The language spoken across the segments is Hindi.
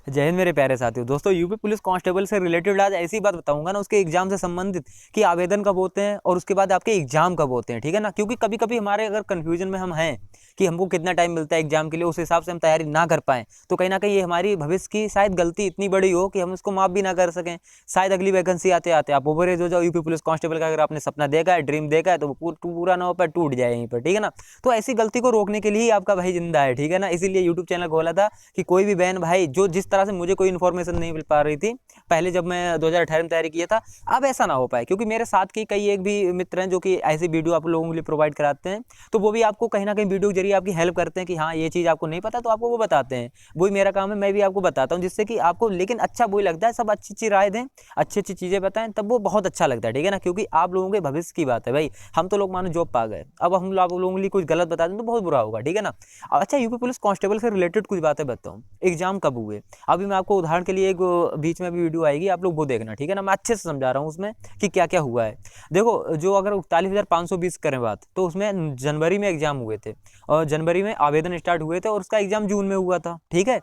जय हिंद मेरे प्यारे साथियों। दोस्तों, यूपी पुलिस कांस्टेबल से रिलेटेड आज ऐसी बात बताऊंगा ना, उसके एग्जाम से संबंधित कि आवेदन कब होते हैं और उसके बाद आपके एग्जाम कब होते हैं, ठीक है ना। क्योंकि कभी कभी हमारे अगर कंफ्यूजन में हम हैं कि हमको कितना टाइम मिलता है एग्जाम के लिए, उस हिसाब से हम तैयारी ना कर पाएं, तो कहीं ना कहीं ये हमारी भविष्य की शायद गलती इतनी बड़ी हो कि हम उसको माफ भी ना कर सकें। शायद अगली वैकेंसी आते आते आप ओवरेज हो जाओ यूपी पुलिस कांस्टेबल का। अगर आपने सपना देखा है, ड्रीम देखा है, तो वो पूरा ना हो पाए, टूट जाए यहीं पर, ठीक है ना। तो ऐसी गलती को रोकने के लिए ही आपका भाई जिंदा है, ठीक है ना। इसीलिए यूट्यूब चैनल खोला था कि कोई भी बहन भाई जो जिस तरह से मुझे कोई इन्फॉर्मेशन नहीं मिल पा रही थी पहले जब मैं 2018 में तैयारी किया था, अब ऐसा ना हो पाए। क्योंकि मेरे साथ के कई एक भी मित्र हैं जो कि ऐसी वीडियो आप लोगों के लिए प्रोवाइड कराते हैं, तो वो भी आपको कहीं ना कहीं वीडियो के जरिए आपकी हेल्प करते हैं कि हाँ ये चीज़ आपको नहीं पता तो आपको वो बताते हैं। वही मेरा काम है, मैं भी आपको बताता हूँ जिससे कि आपको, लेकिन अच्छा वही लगता है सब अच्छी अच्छी राय दें, अच्छी अच्छी चीज़ें बताएं, तब वो बहुत अच्छा लगता है, ठीक है ना। क्योंकि आप लोगों के भविष्य की बात है भाई। हम तो लोग मानो जॉब पा गए, अब हम आप लोगों के लिए कुछ गलत बता दें तो बहुत बुरा होगा, ठीक है ना। अच्छा, यूपी पुलिस कांस्टेबल से रिलेटेड कुछ बातें बताऊँ। एग्जाम कब हुए, अभी मैं आपको उदाहरण के लिए एक बीच में अभी वीडियो आएगी, आप लोग वो देखना, ठीक है ना। मैं अच्छे से समझा रहा हूँ उसमें कि क्या क्या हुआ है। देखो, जो अगर 41,520 करें बात, तो उसमें जनवरी में एग्जाम हुए थे और जनवरी में आवेदन स्टार्ट हुए थे और उसका एग्जाम जून में हुआ था, ठीक है।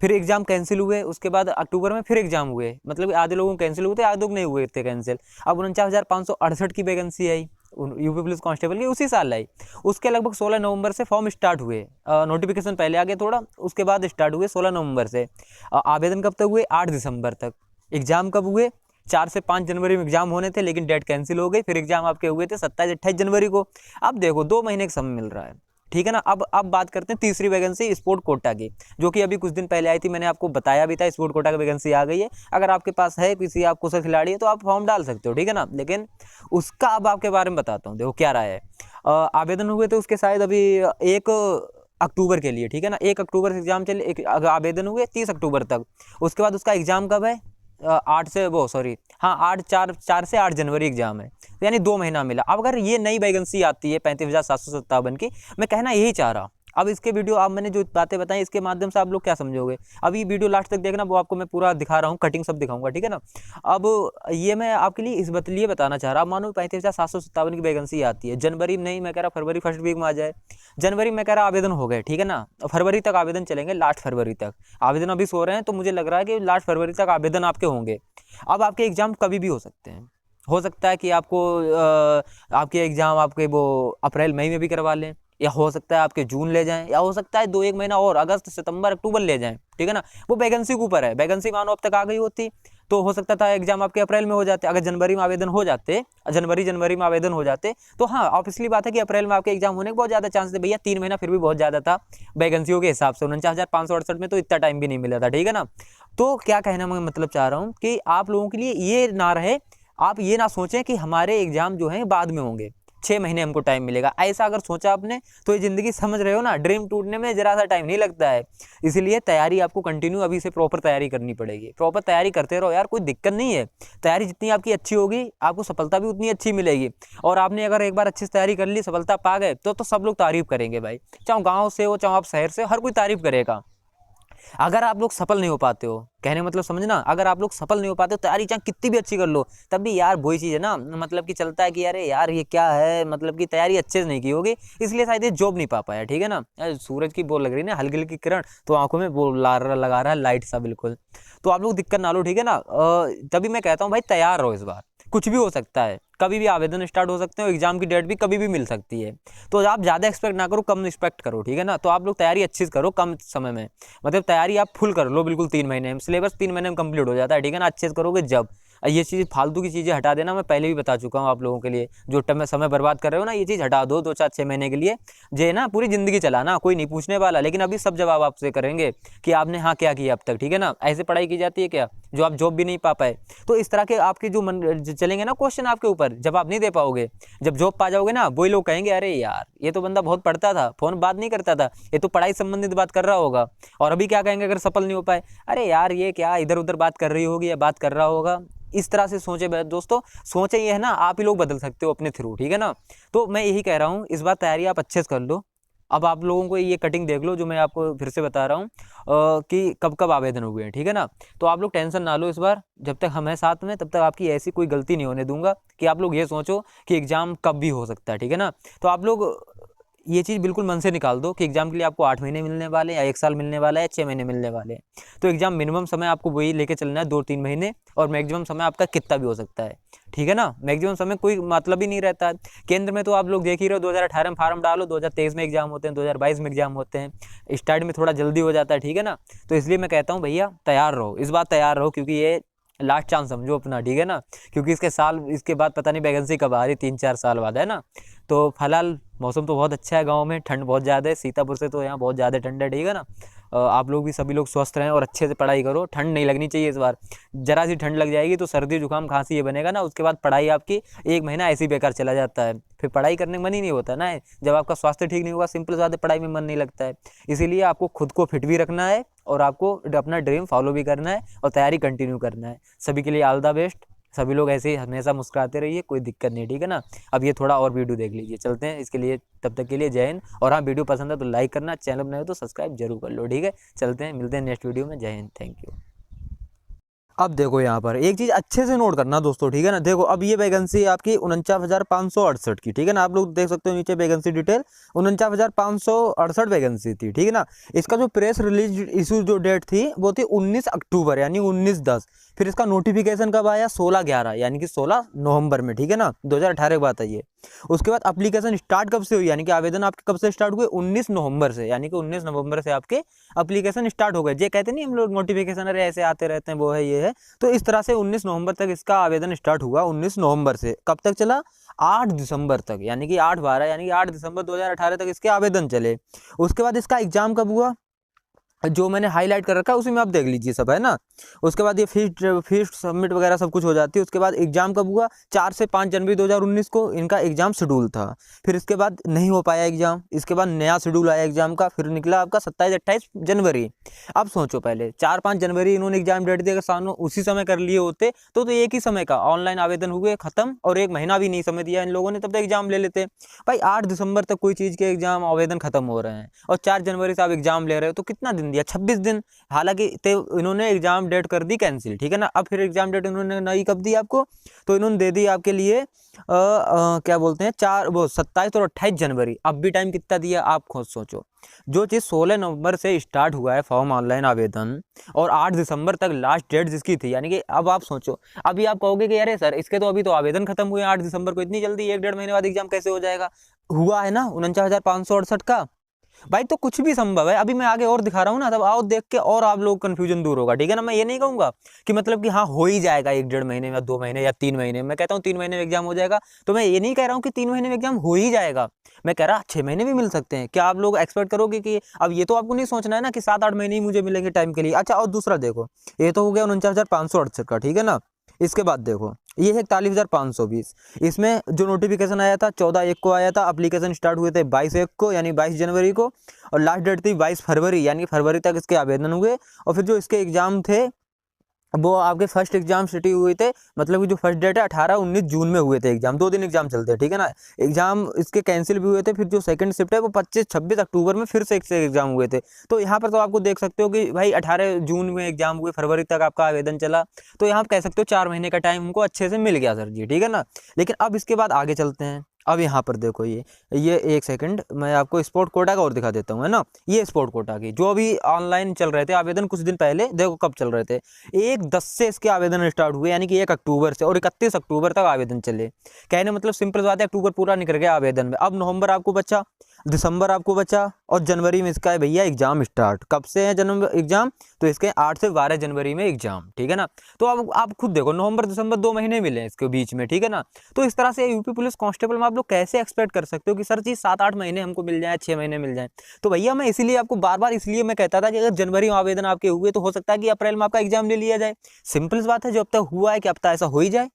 फिर एग्जाम कैंसिल हुए, उसके बाद अक्टूबर में फिर एग्जाम हुए, मतलब आधे लोगों कैंसिल हुए थे, आधे लोग नहीं हुए थे कैंसिल। अब 49,568 की वैकेंसी आई यूपी पुलिस कांस्टेबल की, उसी साल आई। उसके लगभग 16 नवंबर से फॉर्म स्टार्ट हुए, नोटिफिकेशन पहले आ गया थोड़ा, उसके बाद स्टार्ट हुए 16 नवंबर से। आवेदन कब तक हुए, 8 दिसंबर तक। एग्जाम कब हुए, 4 से 5 जनवरी में एग्जाम होने थे, लेकिन डेट कैंसिल हो गई। फिर एग्जाम आपके हुए थे 27-28 जनवरी को। अब देखो 2 महीने का समय मिल रहा है, ठीक है ना। अब बात करते हैं तीसरी वैकेंसी स्पोर्ट कोटा की, जो कि अभी कुछ दिन पहले आई थी, मैंने आपको बताया भी था स्पोर्ट कोटा की वैकेंसी आ गई है। अगर आपके पास है, किसी आप कुशल खिलाड़ी है, तो आप फॉर्म डाल सकते हो, ठीक है ना। लेकिन उसका अब आपके बारे में बताता हूँ, देखो क्या राय है। आवेदन हुए थे उसके शायद अभी 1 अक्टूबर के लिए, ठीक है ना। 1 अक्टूबर से एग्जाम चले, एक आवेदन हुए 30 अक्टूबर तक। उसके बाद उसका एग्जाम कब है, 8 से वो सॉरी हाँ 4 से 8 जनवरी एग्जाम है, यानी 2 महीना मिला। अब अगर ये नई वैकेंसी आती है 35,757 की, मैं कहना यही चाह रहा। अब इसके वीडियो, अब मैंने जो बातें बताई इसके माध्यम से आप लोग क्या समझोगे, अब ये वीडियो लास्ट तक देखना, वो आपको मैं पूरा दिखा रहा हूँ, कटिंग सब दिखाऊंगा, ठीक है ना। अब ये मैं आपके लिए इस लिए बताना चाह रहा, मानो 35,757 की वैकेंसी आती है जनवरी में, नहीं मैं कह रहा फरवरी फर्स्ट वीक में आ जाए। जनवरी में कह रहा आवेदन हो गए, ठीक है ना। फरवरी तक आवेदन चलेंगे, लास्ट फरवरी तक आवेदन अभी सो रहे हैं, तो मुझे लग रहा है कि लास्ट फरवरी तक आवेदन आपके होंगे। अब आपके एग्जाम कभी भी हो सकते हैं, हो सकता है कि आपको आपके एग्जाम आपके वो अप्रैल मई में भी करवा लें, या हो सकता है आपके जून ले जाएं, या हो सकता है 2-1 महीना और अगस्त सितंबर अक्टूबर ले जाएं, ठीक है ना। वो वैकेंसी के ऊपर है। वैकेंसी मानो अब तक आ गई होती तो हो सकता था एग्जाम आपके अप्रैल में हो जाते, अगर जनवरी में आवेदन हो जाते, जनवरी में आवेदन हो जाते, तो हाँ ऑब्वियसली बात है कि अप्रैल में आपके एग्जाम होने के बहुत ज़्यादा चांस थे। भैया 3 महीना फिर भी बहुत ज़्यादा था वैकेंसियों के हिसाब से, 49,568 में तो इतना टाइम भी नहीं मिला था, ठीक है ना। तो क्या कहना मैं मतलब चाह रहा हूँ कि आप लोगों के लिए ये ना रहे, आप ये ना सोचें कि हमारे एग्जाम जो हैं बाद में होंगे, 6 महीने हमको टाइम मिलेगा, ऐसा अगर सोचा आपने तो ये ज़िंदगी समझ रहे हो ना, ड्रीम टूटने में जरा सा टाइम नहीं लगता है। इसलिए तैयारी आपको कंटिन्यू अभी से प्रॉपर तैयारी करनी पड़ेगी। प्रॉपर तैयारी करते रहो यार, कोई दिक्कत नहीं है। तैयारी जितनी आपकी अच्छी होगी, आपको सफलता भी उतनी अच्छी मिलेगी। और आपने अगर एक बार अच्छी से तैयारी कर ली, सफलता पा गए, तो सब लोग तारीफ करेंगे भाई, चाहे गाँव से हो चाहे आप शहर से, हर कोई तारीफ करेगा। अगर आप लोग सफल नहीं हो पाते हो, कहने मतलब समझना, अगर आप लोग सफल नहीं हो पाते हो, तैयारी चाहे कितनी भी अच्छी कर लो, तब भी यार वही चीज़ है ना, मतलब कि चलता है कि अरे यार ये क्या है, मतलब कि तैयारी अच्छे से नहीं की होगी, इसलिए शायद ये जॉब नहीं पा पाया, ठीक है ना। सूरज की वो लग रही है ना हल्की हल्की किरण, तो आंखों में वो लगा रहा है लाइट सा बिल्कुल। तो आप लोग दिक्कत ना लो, ठीक है ना। तभी मैं कहता हूँ भाई तैयार रहो, इस बार कुछ भी हो सकता है, कभी भी आवेदन स्टार्ट हो सकते हैं, एग्जाम की डेट भी कभी भी मिल सकती है। तो आप ज़्यादा एक्सपेक्ट ना करो, कम एक्सपेक्ट करो, ठीक है ना। तो आप लोग तैयारी अच्छी से करो कम समय में, मतलब तैयारी आप फुल कर लो बिल्कुल। 3 महीने में सिलेबस 3 महीने में कंप्लीट हो जाता है, ठीक है ना। अच्छे से करोगे जब, ये चीज़ फालतू की चीज़ें हटा देना, मैं पहले भी बता चुका हूँ आप लोगों के लिए, जो टाइम में समय बर्बाद कर रहे हो ना, ये चीज़ हटा दो 2-4-6 महीने के लिए। जे ना पूरी ज़िंदगी चलाना, कोई नहीं पूछने वाला, लेकिन अभी सब जवाब आपसे करेंगे कि आपने हाँ क्या किया अब तक, ठीक है ना। ऐसे पढ़ाई की जाती है क्या, जो आप जॉब भी नहीं पा पाए। तो इस तरह के आपके जो मन चलेंगे ना क्वेश्चन आपके ऊपर, जवाब नहीं दे पाओगे, जब जॉब पा जाओगे ना, वही लोग कहेंगे अरे यार ये तो बंदा बहुत पढ़ता था, फोन बात नहीं करता था, ये तो पढ़ाई संबंधित बात कर रहा होगा। और अभी क्या कहेंगे अगर सफल नहीं हो पाए, अरे यार ये क्या इधर उधर बात कर रही होगी या बात कर रहा होगा। इस तरह से सोचे दोस्तों, सोचे ये है ना, आप ही लोग बदल सकते हो अपने थ्रू, ठीक है ना। तो मैं यही कह रहा हूँ, इस बार तैयारी आप अच्छे से कर लो। अब आप लोगों को ये कटिंग देख लो जो मैं आपको फिर से बता रहा हूँ कि कब कब आवेदन हुए हैं, ठीक है ना। तो आप लोग टेंशन ना लो, इस बार जब तक हम हैं साथ में तब तक आपकी ऐसी कोई गलती नहीं होने दूंगा कि आप लोग ये सोचो कि एग्ज़ाम कब भी हो सकता है, ठीक है ना। तो आप लोग ये चीज़ बिल्कुल मन से निकाल दो कि एग्जाम के लिए आपको 8 महीने मिलने वाले या 1 साल मिलने वाला है, 6 महीने मिलने वाले हैं। तो एग्जाम मिनिमम समय आपको वही लेके चलना है 2-3 महीने, और मैक्सिमम समय आपका कितना भी हो सकता है, ठीक है ना। मैक्सिमम समय कोई मतलब ही नहीं रहता है। केंद्र में तो आप लोग देख ही रहे हो, 2018 में फार्म डालो, 2023 में एग्जाम होते हैं, 2022 में एग्जाम होते हैं। स्टार्ट में थोड़ा जल्दी हो जाता है, ठीक है ना। तो इसलिए मैं कहता हूँ भैया तैयार रहो, इस बार तैयार रहो, क्योंकि ये लास्ट चांस समझो अपना, ठीक है ना। क्योंकि इसके बाद पता नहीं वैकेंसी कब आ रही, 3-4 साल बाद, है ना। तो फिलहाल मौसम तो बहुत अच्छा है, गांव में ठंड बहुत ज़्यादा है, सीतापुर से तो यहाँ बहुत ज़्यादा ठंड है, ठीक है ना। आप लोग भी सभी लोग स्वस्थ रहें और अच्छे से पढ़ाई करो, ठंड नहीं लगनी चाहिए इस बार। ज़रा सी ठंड लग जाएगी तो सर्दी जुकाम खांसी ये बनेगा ना, उसके बाद पढ़ाई आपकी 1 महीना ऐसे ही बेकार चला जाता है, फिर पढ़ाई करने में मन ही नहीं होता ना। जब आपका स्वास्थ्य ठीक नहीं होगा, सिंपल सी बात है, पढ़ाई में मन नहीं लगता है। इसीलिए आपको खुद को फिट भी रखना है और आपको अपना ड्रीम फॉलो भी करना है और तैयारी कंटिन्यू करना है। सभी के लिए ऑल द बेस्ट। सभी लोग ऐसे ही हमेशा मुस्कुराते रहिए, कोई दिक्कत नहीं, ठीक है ना। अब ये थोड़ा और वीडियो देख लीजिए, चलते हैं इसके लिए। तब तक के लिए जय हिंद। और हाँ, वीडियो पसंद है तो लाइक करना, चैनल नए हो तो सब्सक्राइब जरूर कर लो, ठीक है। चलते हैं, मिलते हैं नेक्स्ट वीडियो में। जय हिंद, थैंक यू। अब देखो यहाँ पर एक चीज अच्छे से नोट करना दोस्तों, ठीक है ना। देखो अब ये वैकेंसी आपकी 49,568 की, ठीक है ना। आप लोग देख सकते हो नीचे वैकेंसी डिटेल, 49,568 वैकेंसी थी, ठीक है ना। इसका जो प्रेस रिलीज इशू जो डेट थी वो थी 19 अक्टूबर यानी 19/10। फिर इसका नोटिफिकेशन कब आया? 16/11 यानी कि 16 नवंबर में, ठीक है ना, 2018 की बात है ये। उसके बाद एप्लीकेशन स्टार्ट कब से हुई, यानी कि आवेदन आपके कब से स्टार्ट हुए? 19 नवंबर से, यानी कि 19 नवंबर से आपके एप्लीकेशन स्टार्ट हो गए। ये कहते नहीं हम लोग नोटिफिकेशन अरे ऐसे आते रहते हैं, वो है ये है। तो इस तरह से 19 नवंबर तक इसका आवेदन स्टार्ट हुआ। 19 नवंबर से कब तक चला? 8 दिसंबर तक, यानी कि 8/12 यानी कि 8 दिसंबर 2018 तक इसके आवेदन चले। उसके बाद इसका एग्जाम कब हुआ, जो मैंने हाईलाइट कर रखा है उसी में आप देख लीजिए सब, है ना। उसके बाद ये फीस सबमिट वगैरह सब कुछ हो जाती है। उसके बाद एग्जाम कब हुआ? 4 से 5 जनवरी 2019 को इनका एग्जाम शेड्यूल था। फिर इसके बाद नहीं हो पाया एग्जाम, इसके बाद नया शेड्यूल आया एग्जाम का, फिर निकला आपका 27-28 जनवरी। अब सोचो, पहले 4-5 जनवरी इन्होंने एग्जाम डेट दिया, सानों उसी समय कर लिए होते तो एक ही समय का ऑनलाइन आवेदन हुए खत्म, और 1 महीना भी नहीं समय दिया इन लोगों ने, तब तक एग्जाम ले लेते भाई। 8 दिसंबर तक कोई चीज़ के एग्जाम आवेदन खत्म हो रहे हैं और 4 जनवरी से आप एग्जाम ले रहे हो, तो कितना दिन दिया? 26 दिन। हालांकि इन्होंने एग्जाम डेट कर दी कैंसिल, ठीक है ना। अब फिर एग्जाम डेट इन्होंने नई कब दी आपको? तो इन्होंने दे दी आपके लिए क्या बोलते हैं 27 और 28 जनवरी। अब भी टाइम कितना दिया आप खुद सोचो। जो चीज़ 16 नवंबर से स्टार्ट हुआ है फॉर्म ऑनलाइन आवेदन, और 8 दिसंबर तक लास्ट डेट जिसकी थी, यानी कि अब आप सोचो, अभी आप कहोगे कि अरे सर इसके तो अभी तो आवेदन खत्म हुए 8 दिसंबर को, इतनी जल्दी 1-1.5 महीने बाद एग्जाम कैसे हो जाएगा? हुआ है ना 49,568 का भाई। तो कुछ भी संभव है। अभी मैं आगे और दिखा रहा हूँ ना, तब आओ देख के और आप लोग कंफ्यूजन दूर होगा, ठीक है ना। मैं ये नहीं कहूँगा कि मतलब कि हाँ हो ही जाएगा 1-1.5 महीने में, 2 महीने या 3 महीने में। मैं कहता हूँ 3 महीने में एग्जाम हो जाएगा, तो मैं ये नहीं कह रहा हूँ कि 3 महीने में एग्जाम हो ही जाएगा। मैं कह रहा 6 महीने भी मिल सकते हैं। क्या आप लोग एक्सपेक्ट करोगे कि अब ये तो आपको नहीं सोचना है ना कि 7-8 महीने ही मुझे मिलेंगे टाइम के लिए। अच्छा, और दूसरा देखो, ये तो हो गया 49,568 का, ठीक है ना। इसके बाद देखो ये है 41,520। इसमें जो नोटिफिकेशन आया था 14/1 को आया था, एप्लीकेशन स्टार्ट हुए थे 22/1 को यानी 22 जनवरी को, और लास्ट डेट थी 22 फरवरी यानी फरवरी तक इसके आवेदन हुए। और फिर जो इसके एग्जाम थे वो आपके फर्स्ट एग्जाम सिटी हुए थे, मतलब कि जो फर्स्ट डेट है 18-19 जून में हुए थे एग्जाम। 2 दिन एग्जाम चलते हैं, ठीक है ना। एग्जाम इसके कैंसिल भी हुए थे। फिर जो सेकंड शिफ्ट है वो 25-26 अक्टूबर में फिर से एग्जाम हुए थे। तो यहाँ पर तो आपको देख सकते हो कि भाई 18 जून में एग्जाम हुए, फरवरी तक आपका आवेदन चला। तो यहाँ आप कह सकते हो 4 महीने का टाइम हमको अच्छे से मिल गया सर जी, ठीक है ना। लेकिन अब इसके बाद आगे चलते हैं। अब यहाँ पर देखो ये एक सेकंड मैं आपको स्पोर्ट कोटा का और दिखा देता हूँ, है ना। ये स्पोर्ट कोटा की जो अभी ऑनलाइन चल रहे थे आवेदन कुछ दिन पहले, देखो कब चल रहे थे। 1/10 से इसके आवेदन स्टार्ट हुए, यानी कि 1 अक्टूबर से, और 31 अक्टूबर तक आवेदन चले। कहने मतलब सिंपल बात है, अक्टूबर पूरा निकल गया आवेदन में। अब नवंबर आपको बचा, दिसंबर आपको बचा, और जनवरी में इसका है भैया एग्जाम स्टार्ट। कब से है जनवरी एग्जाम? तो इसके 8 से 12 जनवरी में एग्जाम, ठीक है ना। तो अब आप खुद देखो, नवंबर दिसंबर 2 महीने मिले इसके बीच में, ठीक है ना। तो इस तरह से यूपी पुलिस कांस्टेबल में आप लोग कैसे एक्सपेक्ट कर सकते हो कि सर जी 7-8 महीने हमको मिल जाए, 6 महीने मिल जाए? तो भैया मैं इसीलिए आपको बार बार इसलिए मैं कहता था कि अगर जनवरी में आवेदन आपके हुए तो हो सकता है कि अप्रैल में आपका एग्जाम ले लिया जाए। सिंपल बात है, जो अब तक हुआ है कि अब तक ऐसा हो ही जाए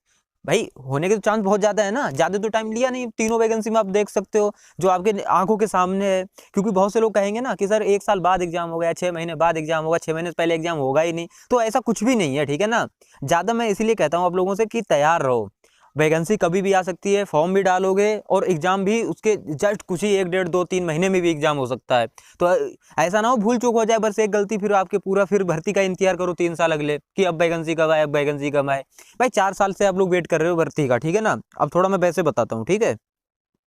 भाई। होने के तो चांस बहुत ज़्यादा है ना, ज़्यादा तो टाइम लिया नहीं। तीनों वैकेंसी में आप देख सकते हो जो आपके आंखों के सामने है। क्योंकि बहुत से लोग कहेंगे ना कि सर 1 साल बाद एग्जाम हो गया, 6 महीने बाद एग्जाम होगा, 6 महीने से पहले एग्जाम होगा ही नहीं। तो ऐसा कुछ भी नहीं है, ठीक है ना। ज़्यादा मैं इसीलिए कहता हूँ आप लोगों से कि तैयार रहो, वैकेंसी कभी भी आ सकती है, फॉर्म भी डालोगे और एग्जाम भी उसके जस्ट कुछ ही 1-1.5-2-3 महीने में भी एग्जाम हो सकता है। तो ऐसा ना हो भूल चूक हो जाए बस एक गलती, फिर आपके पूरा फिर भर्ती का इंतजार करो 3 साल अगले कि अब वैकेंसी कब आए, अब वैकेंसी कब आए। भाई 4 साल से आप लोग वेट कर रहे हो भर्ती का, ठीक है ना। अब थोड़ा मैं वैसे बताता हूँ, ठीक है।